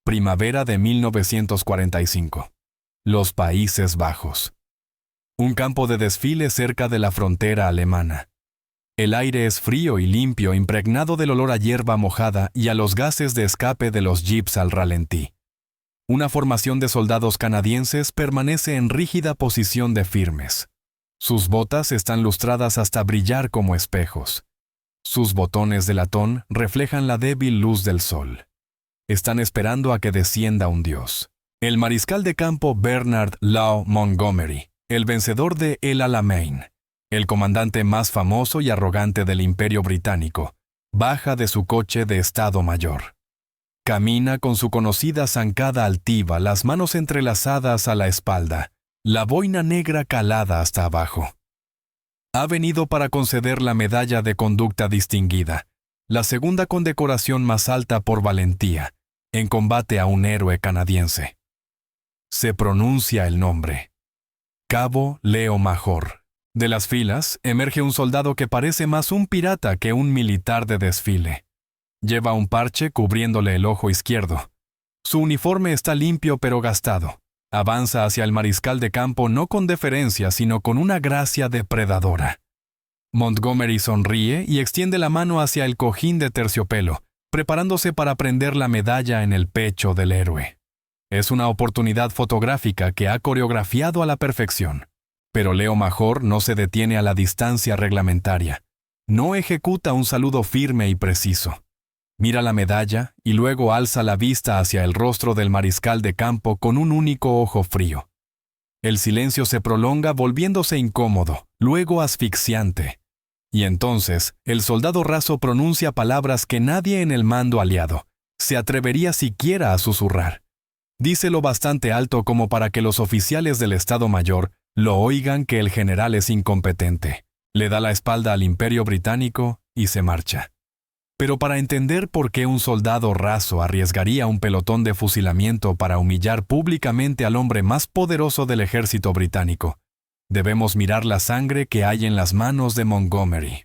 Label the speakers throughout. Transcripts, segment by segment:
Speaker 1: Primavera de 1945. Los Países Bajos. Un campo de desfile cerca de la frontera alemana. El aire es frío y limpio, impregnado del olor a hierba mojada y a los gases de escape de los jeeps al ralentí. Una formación de soldados canadienses permanece en rígida posición de firmes. Sus botas están lustradas hasta brillar como espejos. Sus botones de latón reflejan la débil luz del sol. Están esperando a que descienda un dios. El mariscal de campo Bernard Law Montgomery, el vencedor de El Alamein, el comandante más famoso y arrogante del Imperio Británico, baja de su coche de Estado Mayor. Camina con su conocida zancada altiva, las manos entrelazadas a la espalda, la boina negra calada hasta abajo. Ha venido para conceder la Medalla de Conducta Distinguida, la segunda condecoración más alta por valentía, en combate a un héroe canadiense. Se pronuncia el nombre. Cabo Leo Major. De las filas emerge un soldado que parece más un pirata que un militar de desfile. Lleva un parche cubriéndole el ojo izquierdo. Su uniforme está limpio pero gastado. Avanza hacia el mariscal de campo no con deferencia, sino con una gracia depredadora. Montgomery sonríe y extiende la mano hacia el cojín de terciopelo, preparándose para prender la medalla en el pecho del héroe. Es una oportunidad fotográfica que ha coreografiado a la perfección. Pero Leo Major no se detiene a la distancia reglamentaria. No ejecuta un saludo firme y preciso. Mira la medalla y luego alza la vista hacia el rostro del mariscal de campo con un único ojo frío. El silencio se prolonga volviéndose incómodo, luego asfixiante. Y entonces, el soldado raso pronuncia palabras que nadie en el mando aliado se atrevería siquiera a susurrar. Dice lo bastante alto como para que los oficiales del Estado Mayor lo oigan que el general es incompetente. Le da la espalda al Imperio Británico y se marcha. Pero para entender por qué un soldado raso arriesgaría un pelotón de fusilamiento para humillar públicamente al hombre más poderoso del ejército británico, debemos mirar la sangre que hay en las manos de Montgomery.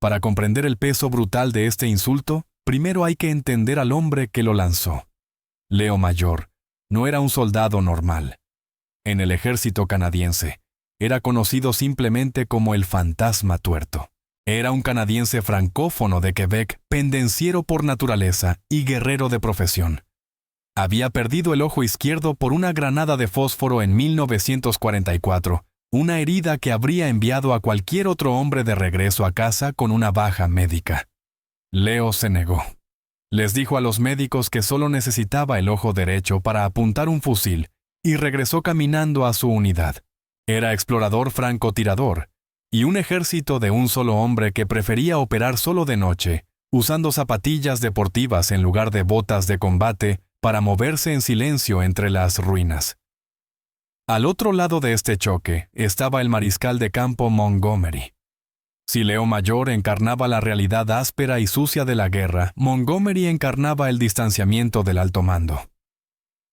Speaker 1: Para comprender el peso brutal de este insulto, primero hay que entender al hombre que lo lanzó. Leo Major no era un soldado normal. En el ejército canadiense, era conocido simplemente como el Fantasma Tuerto. Era un canadiense francófono de Quebec, pendenciero por naturaleza y guerrero de profesión. Había perdido el ojo izquierdo por una granada de fósforo en 1944, una herida que habría enviado a cualquier otro hombre de regreso a casa con una baja médica. Leo se negó. Les dijo a los médicos que solo necesitaba el ojo derecho para apuntar un fusil y regresó caminando a su unidad. Era explorador francotirador y un ejército de un solo hombre que prefería operar solo de noche, usando zapatillas deportivas en lugar de botas de combate para moverse en silencio entre las ruinas. Al otro lado de este choque estaba el mariscal de campo Montgomery. Si Leo Major encarnaba la realidad áspera y sucia de la guerra, Montgomery encarnaba el distanciamiento del alto mando.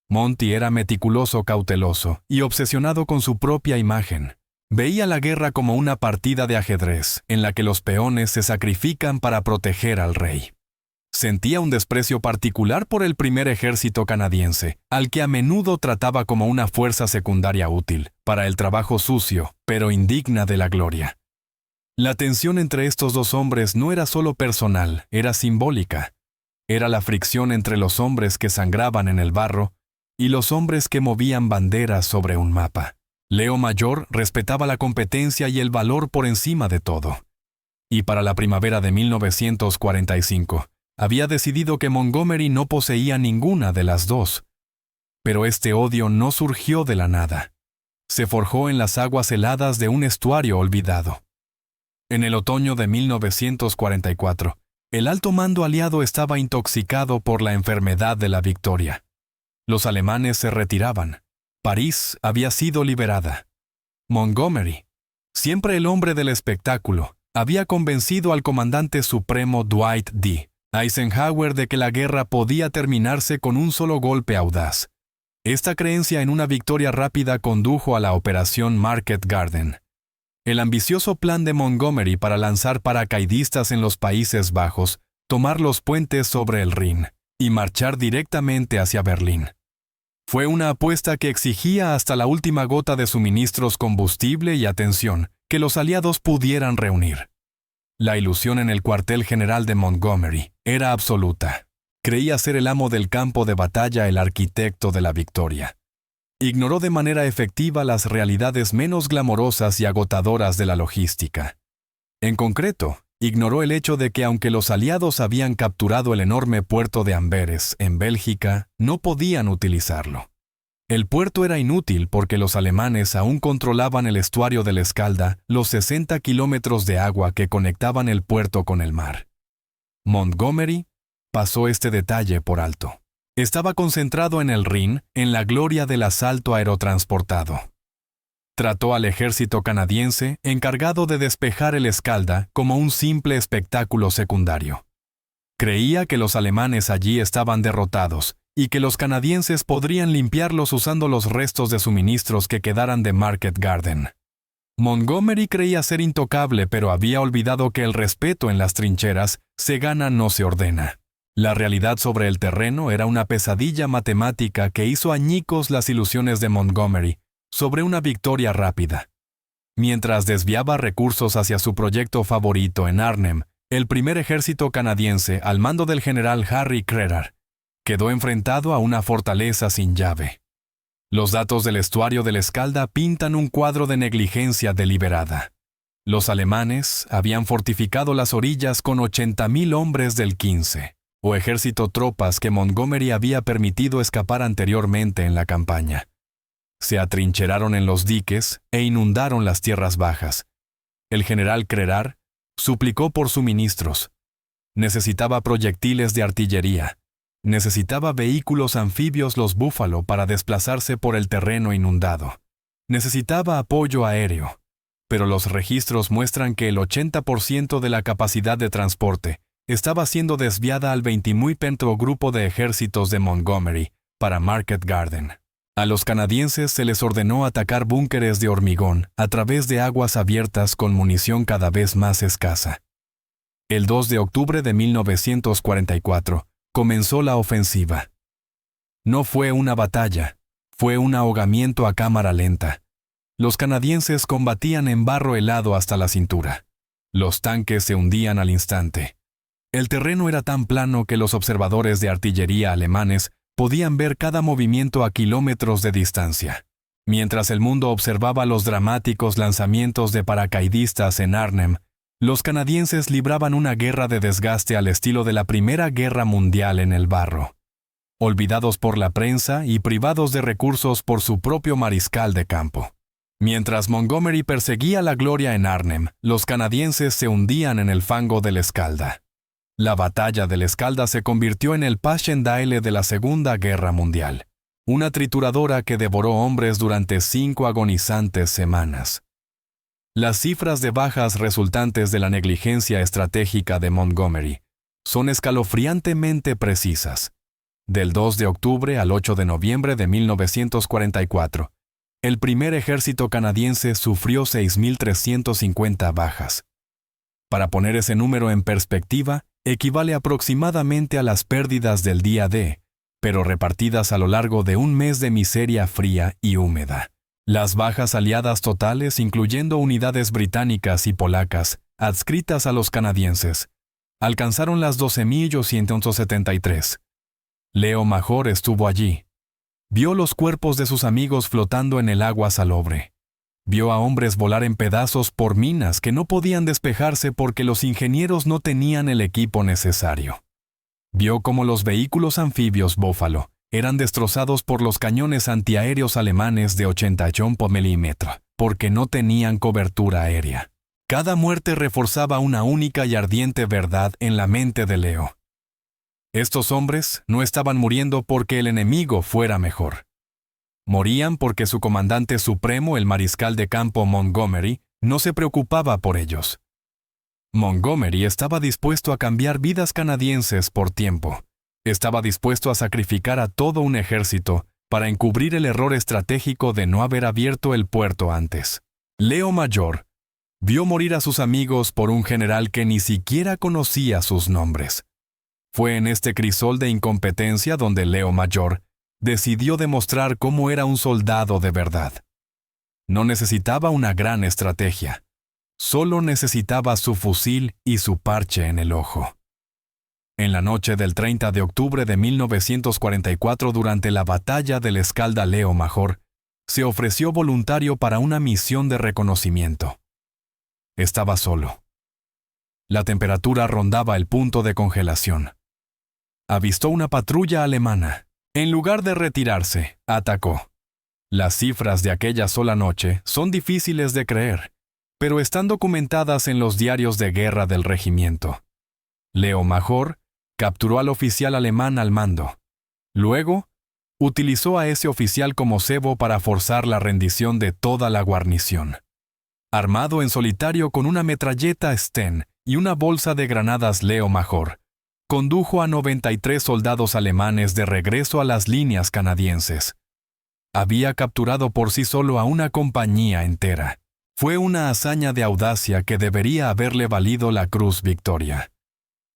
Speaker 1: Monty era meticuloso, cauteloso y obsesionado con su propia imagen. Veía la guerra como una partida de ajedrez, en la que los peones se sacrifican para proteger al rey. Sentía un desprecio particular por el primer ejército canadiense, al que a menudo trataba como una fuerza secundaria útil, para el trabajo sucio, pero indigna de la gloria. La tensión entre estos dos hombres no era solo personal, era simbólica. Era la fricción entre los hombres que sangraban en el barro y los hombres que movían banderas sobre un mapa. Leo Major respetaba la competencia y el valor por encima de todo. Y para la primavera de 1945, había decidido que Montgomery no poseía ninguna de las dos. Pero este odio no surgió de la nada. Se forjó en las aguas heladas de un estuario olvidado. En el otoño de 1944, el alto mando aliado estaba intoxicado por la enfermedad de la victoria. Los alemanes se retiraban. París había sido liberada. Montgomery, siempre el hombre del espectáculo, había convencido al comandante supremo Dwight D. Eisenhower de que la guerra podía terminarse con un solo golpe audaz. Esta creencia en una victoria rápida condujo a la Operación Market Garden, el ambicioso plan de Montgomery para lanzar paracaidistas en los Países Bajos, tomar los puentes sobre el Rin y marchar directamente hacia Berlín. Fue una apuesta que exigía hasta la última gota de suministros, combustible y atención que los aliados pudieran reunir. La ilusión en el cuartel general de Montgomery era absoluta. Creía ser el amo del campo de batalla, el arquitecto de la victoria. Ignoró de manera efectiva las realidades menos glamorosas y agotadoras de la logística. En concreto, ignoró el hecho de que aunque los aliados habían capturado el enorme puerto de Amberes, en Bélgica, no podían utilizarlo. El puerto era inútil porque los alemanes aún controlaban el estuario del Escalda, los 60 kilómetros de agua que conectaban el puerto con el mar. Montgomery pasó este detalle por alto. Estaba concentrado en el Rin, en la gloria del asalto aerotransportado. Trató al ejército canadiense, encargado de despejar el Escalda, como un simple espectáculo secundario. Creía que los alemanes allí estaban derrotados y que los canadienses podrían limpiarlos usando los restos de suministros que quedaran de Market Garden. Montgomery creía ser intocable, pero había olvidado que el respeto en las trincheras se gana, no se ordena. La realidad sobre el terreno era una pesadilla matemática que hizo añicos las ilusiones de Montgomery sobre una victoria rápida. Mientras desviaba recursos hacia su proyecto favorito en Arnhem, el primer ejército canadiense, al mando del general Harry Crerar, quedó enfrentado a una fortaleza sin llave. Los datos del estuario del Escalda pintan un cuadro de negligencia deliberada. Los alemanes habían fortificado las orillas con 80,000 hombres del 15, o ejército tropas que Montgomery había permitido escapar anteriormente en la campaña. Se atrincheraron en los diques e inundaron las tierras bajas. El general Crerar suplicó por suministros. Necesitaba proyectiles de artillería. Necesitaba vehículos anfibios, los Búfalo, para desplazarse por el terreno inundado. Necesitaba apoyo aéreo. Pero los registros muestran que el 80% de la capacidad de transporte estaba siendo desviada al 20º grupo de ejércitos de Montgomery para Market Garden. A los canadienses se les ordenó atacar búnkeres de hormigón a través de aguas abiertas con munición cada vez más escasa. El 2 de octubre de 1944 comenzó la ofensiva. No fue una batalla, fue un ahogamiento a cámara lenta. Los canadienses combatían en barro helado hasta la cintura. Los tanques se hundían al instante. El terreno era tan plano que los observadores de artillería alemanes podían ver cada movimiento a kilómetros de distancia. Mientras el mundo observaba los dramáticos lanzamientos de paracaidistas en Arnhem, los canadienses libraban una guerra de desgaste al estilo de la Primera Guerra Mundial en el barro. Olvidados por la prensa y privados de recursos por su propio mariscal de campo. Mientras Montgomery perseguía la gloria en Arnhem, los canadienses se hundían en el fango del Escalda. La batalla del Escalda se convirtió en el Passchendaele de la Segunda Guerra Mundial, una trituradora que devoró hombres durante 5 agonizantes semanas. Las cifras de bajas resultantes de la negligencia estratégica de Montgomery son escalofriantemente precisas. Del 2 de octubre al 8 de noviembre de 1944, el primer ejército canadiense sufrió 6,350 bajas. Para poner ese número en perspectiva, equivale aproximadamente a las pérdidas del día D, pero repartidas a lo largo de un mes de miseria fría y húmeda. Las bajas aliadas totales, incluyendo unidades británicas y polacas, adscritas a los canadienses, alcanzaron las 12,873. Leo Major estuvo allí. Vio los cuerpos de sus amigos flotando en el agua salobre. Vio a hombres volar en pedazos por minas que no podían despejarse porque los ingenieros no tenían el equipo necesario. Vio cómo los vehículos anfibios Buffalo eran destrozados por los cañones antiaéreos alemanes de 88 milímetros, porque no tenían cobertura aérea. Cada muerte reforzaba una única y ardiente verdad en la mente de Leo. Estos hombres no estaban muriendo porque el enemigo fuera mejor. Morían porque su comandante supremo, el mariscal de campo Montgomery, no se preocupaba por ellos. Montgomery estaba dispuesto a cambiar vidas canadienses por tiempo. Estaba dispuesto a sacrificar a todo un ejército para encubrir el error estratégico de no haber abierto el puerto antes. Leo Major vio morir a sus amigos por un general que ni siquiera conocía sus nombres. Fue en este crisol de incompetencia donde Leo Mayor decidió demostrar cómo era un soldado de verdad. No necesitaba una gran estrategia. Solo necesitaba su fusil y su parche en el ojo. En la noche del 30 de octubre de 1944, durante la batalla del Escalda, Leo Major se ofreció voluntario para una misión de reconocimiento. Estaba solo. La temperatura rondaba el punto de congelación. Avistó una patrulla alemana. En lugar de retirarse, atacó. Las cifras de aquella sola noche son difíciles de creer, pero están documentadas en los diarios de guerra del regimiento. Leo Major capturó al oficial alemán al mando. Luego, utilizó a ese oficial como cebo para forzar la rendición de toda la guarnición. Armado en solitario con una metralleta Sten y una bolsa de granadas, Leo Major condujo a 93 soldados alemanes de regreso a las líneas canadienses. Había capturado por sí solo a una compañía entera. Fue una hazaña de audacia que debería haberle valido la Cruz Victoria.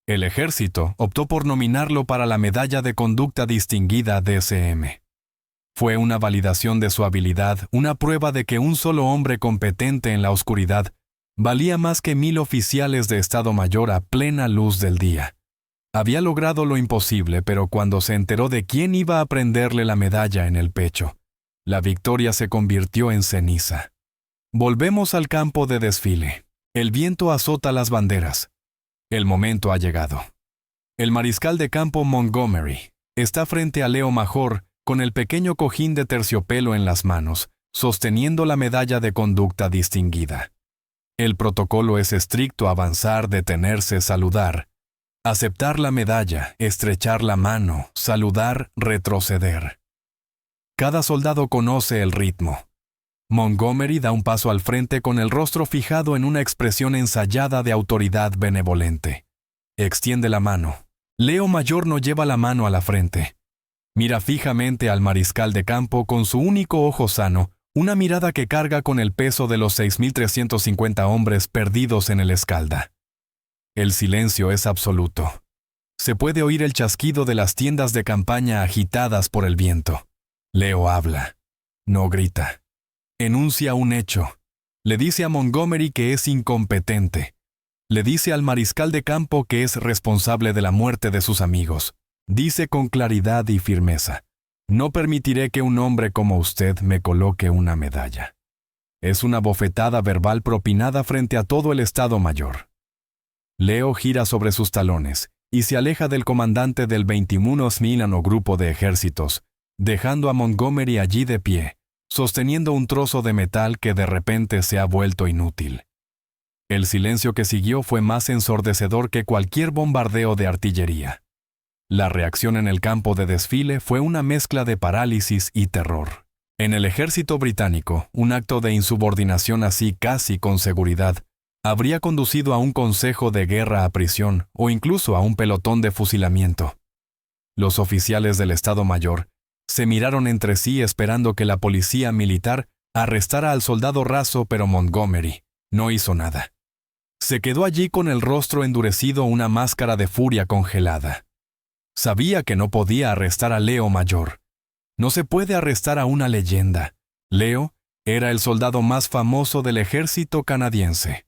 Speaker 1: El ejército optó por nominarlo para la Medalla de Conducta Distinguida DSM. Fue una validación de su habilidad, una prueba de que un solo hombre competente en la oscuridad valía más que 1000 oficiales de Estado Mayor a plena luz del día. Había logrado lo imposible, pero cuando se enteró de quién iba a prenderle la medalla en el pecho, la victoria se convirtió en ceniza. Volvemos al campo de desfile. El viento azota las banderas. El momento ha llegado. El mariscal de campo Montgomery está frente a Leo Major con el pequeño cojín de terciopelo en las manos, sosteniendo la medalla de conducta distinguida. El protocolo es estricto: avanzar, detenerse, saludar. Aceptar la medalla, estrechar la mano, saludar, retroceder. Cada soldado conoce el ritmo. Montgomery da un paso al frente con el rostro fijado en una expresión ensayada de autoridad benevolente. Extiende la mano. Leo Mayor no lleva la mano a la frente. Mira fijamente al mariscal de campo con su único ojo sano, una mirada que carga con el peso de los 6.350 hombres perdidos en el Escalda. El silencio es absoluto. Se puede oír el chasquido de las tiendas de campaña agitadas por el viento. Leo habla. No grita. Enuncia un hecho. Le dice a Montgomery que es incompetente. Le dice al mariscal de campo que es responsable de la muerte de sus amigos. Dice con claridad y firmeza: no permitiré que un hombre como usted me coloque una medalla. Es una bofetada verbal propinada frente a todo el Estado Mayor. Leo gira sobre sus talones y se aleja del comandante del 21 Milano grupo de ejércitos, dejando a Montgomery allí de pie, sosteniendo un trozo de metal que de repente se ha vuelto inútil. El silencio que siguió fue más ensordecedor que cualquier bombardeo de artillería. La reacción en el campo de desfile fue una mezcla de parálisis y terror. En el ejército británico, un acto de insubordinación así, casi con seguridad, habría conducido a un consejo de guerra, a prisión o incluso a un pelotón de fusilamiento. Los oficiales del Estado Mayor se miraron entre sí esperando que la policía militar arrestara al soldado raso, pero Montgomery no hizo nada. Se quedó allí con el rostro endurecido, una máscara de furia congelada. Sabía que no podía arrestar a Leo Mayor. No se puede arrestar a una leyenda. Leo era el soldado más famoso del ejército canadiense.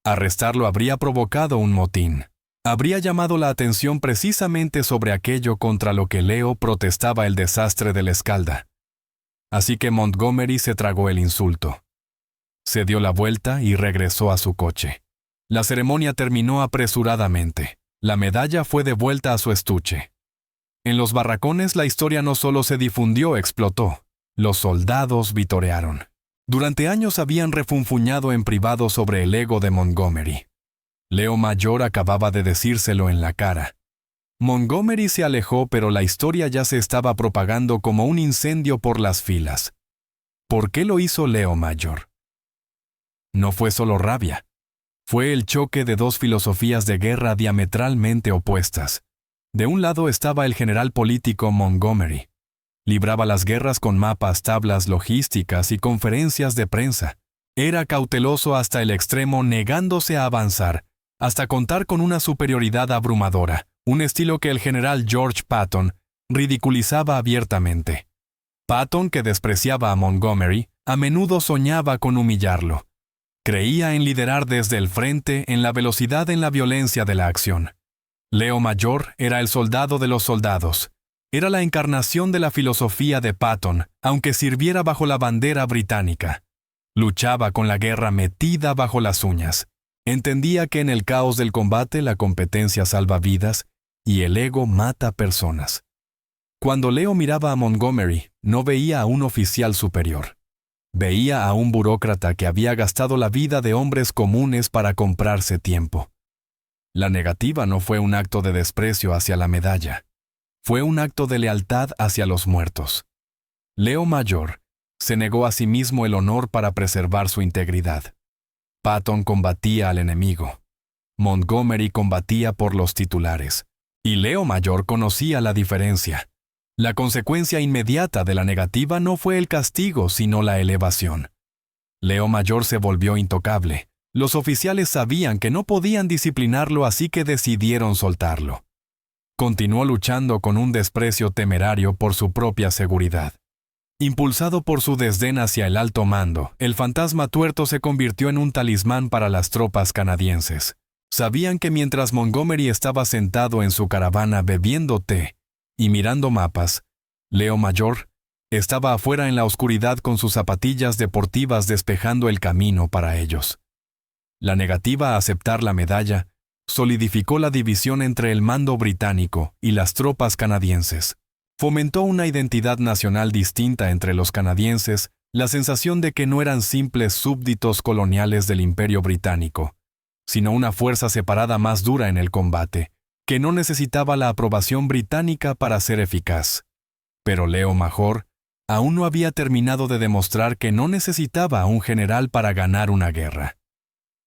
Speaker 1: Arrestarlo habría provocado un motín. Habría llamado la atención precisamente sobre aquello contra lo que Leo protestaba: el desastre del Escalda. Así que Montgomery se tragó el insulto. Se dio la vuelta y regresó a su coche. La ceremonia terminó apresuradamente. La medalla fue devuelta a su estuche. En los barracones la historia no solo se difundió, explotó. Los soldados vitorearon. Durante años habían refunfuñado en privado sobre el ego de Montgomery. Leo Mayor acababa de decírselo en la cara. Montgomery se alejó, pero la historia ya se estaba propagando como un incendio por las filas. ¿Por qué lo hizo Leo Mayor? No fue solo rabia. Fue el choque de dos filosofías de guerra diametralmente opuestas. De un lado estaba el general político Montgomery. Libraba las guerras con mapas, tablas, logísticas y conferencias de prensa. Era cauteloso hasta el extremo, negándose a avanzar, hasta contar con una superioridad abrumadora, un estilo que el general George Patton ridiculizaba abiertamente. Patton, que despreciaba a Montgomery, a menudo soñaba con humillarlo. Creía en liderar desde el frente, en la velocidad, en la violencia de la acción. Leo Mayor era el soldado de los soldados. Era la encarnación de la filosofía de Patton, aunque sirviera bajo la bandera británica. Luchaba con la guerra metida bajo las uñas. Entendía que en el caos del combate la competencia salva vidas y el ego mata personas. Cuando Leo miraba a Montgomery, no veía a un oficial superior. Veía a un burócrata que había gastado la vida de hombres comunes para comprarse tiempo. La negativa no fue un acto de desprecio hacia la medalla. Fue un acto de lealtad hacia los muertos. Leo Mayor se negó a sí mismo el honor para preservar su integridad. Patton combatía al enemigo. Montgomery combatía por los titulares. Y Leo Mayor conocía la diferencia. La consecuencia inmediata de la negativa no fue el castigo, sino la elevación. Leo Mayor se volvió intocable. Los oficiales sabían que no podían disciplinarlo, así que decidieron soltarlo. Continuó luchando con un desprecio temerario por su propia seguridad. Impulsado por su desdén hacia el alto mando, el fantasma tuerto se convirtió en un talismán para las tropas canadienses. Sabían que mientras Montgomery estaba sentado en su caravana bebiendo té y mirando mapas, Leo Mayor estaba afuera en la oscuridad con sus zapatillas deportivas despejando el camino para ellos. La negativa a aceptar la medalla solidificó la división entre el mando británico y las tropas canadienses. Fomentó una identidad nacional distinta entre los canadienses, la sensación de que no eran simples súbditos coloniales del Imperio Británico, sino una fuerza separada más dura en el combate, que no necesitaba la aprobación británica para ser eficaz. Pero Leo Mayor aún no había terminado de demostrar que no necesitaba a un general para ganar una guerra.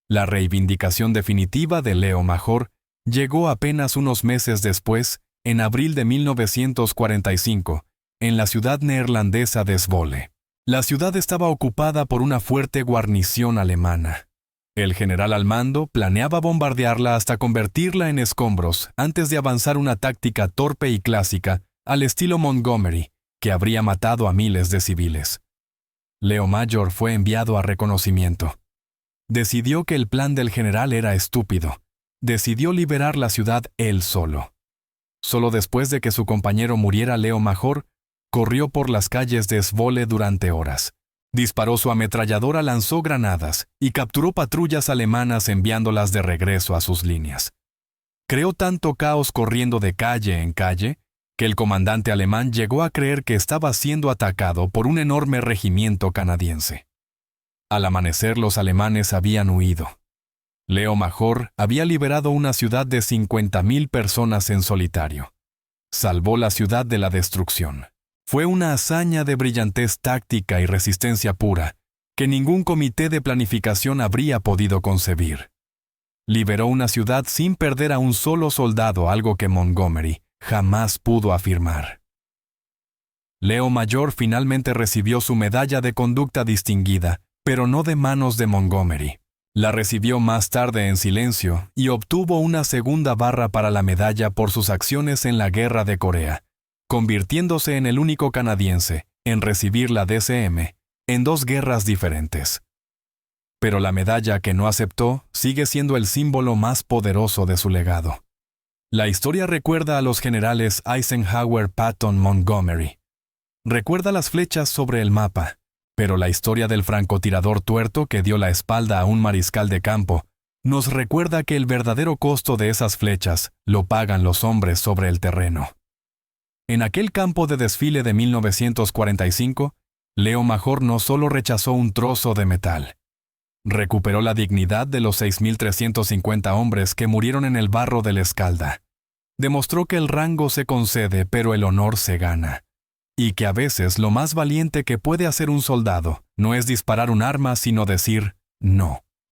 Speaker 1: La reivindicación definitiva de Leo Mayor llegó apenas unos meses después, en abril de 1945, en la ciudad neerlandesa de Zwolle. La ciudad estaba ocupada por una fuerte guarnición alemana. El general al mando planeaba bombardearla hasta convertirla en escombros antes de avanzar una táctica torpe y clásica al estilo Montgomery, que habría matado a miles de civiles. Leo Mayor fue enviado a reconocimiento. Decidió que el plan del general era estúpido. Decidió liberar la ciudad él solo. Solo después de que su compañero muriera, Leo Mayor corrió por las calles de Zwolle durante horas. Disparó su ametralladora, lanzó granadas y capturó patrullas alemanas enviándolas de regreso a sus líneas. Creó tanto caos corriendo de calle en calle que el comandante alemán llegó a creer que estaba siendo atacado por un enorme regimiento canadiense. Al amanecer, los alemanes habían huido. Leo Mayor había liberado una ciudad de 50,000 personas en solitario. Salvó la ciudad de la destrucción. Fue una hazaña de brillantez táctica y resistencia pura, que ningún comité de planificación habría podido concebir. Liberó una ciudad sin perder a un solo soldado, algo que Montgomery jamás pudo afirmar. Leo Mayor finalmente recibió su medalla de conducta distinguida, pero no de manos de Montgomery. La recibió más tarde en silencio y obtuvo una segunda barra para la medalla por sus acciones en la Guerra de Corea, convirtiéndose en el único canadiense en recibir la DCM en 2 guerras diferentes. Pero la medalla que no aceptó sigue siendo el símbolo más poderoso de su legado. La historia recuerda a los generales Eisenhower, Patton, Montgomery. Recuerda las flechas sobre el mapa. Pero la historia del francotirador tuerto que dio la espalda a un mariscal de campo nos recuerda que el verdadero costo de esas flechas lo pagan los hombres sobre el terreno. En aquel campo de desfile de 1945, Leo Mayor no solo rechazó un trozo de metal. Recuperó la dignidad de los 6,350 hombres que murieron en el barro del Escalda. Demostró que el rango se concede, pero el honor se gana. Y que a veces lo más valiente que puede hacer un soldado no es disparar un arma, sino decir no.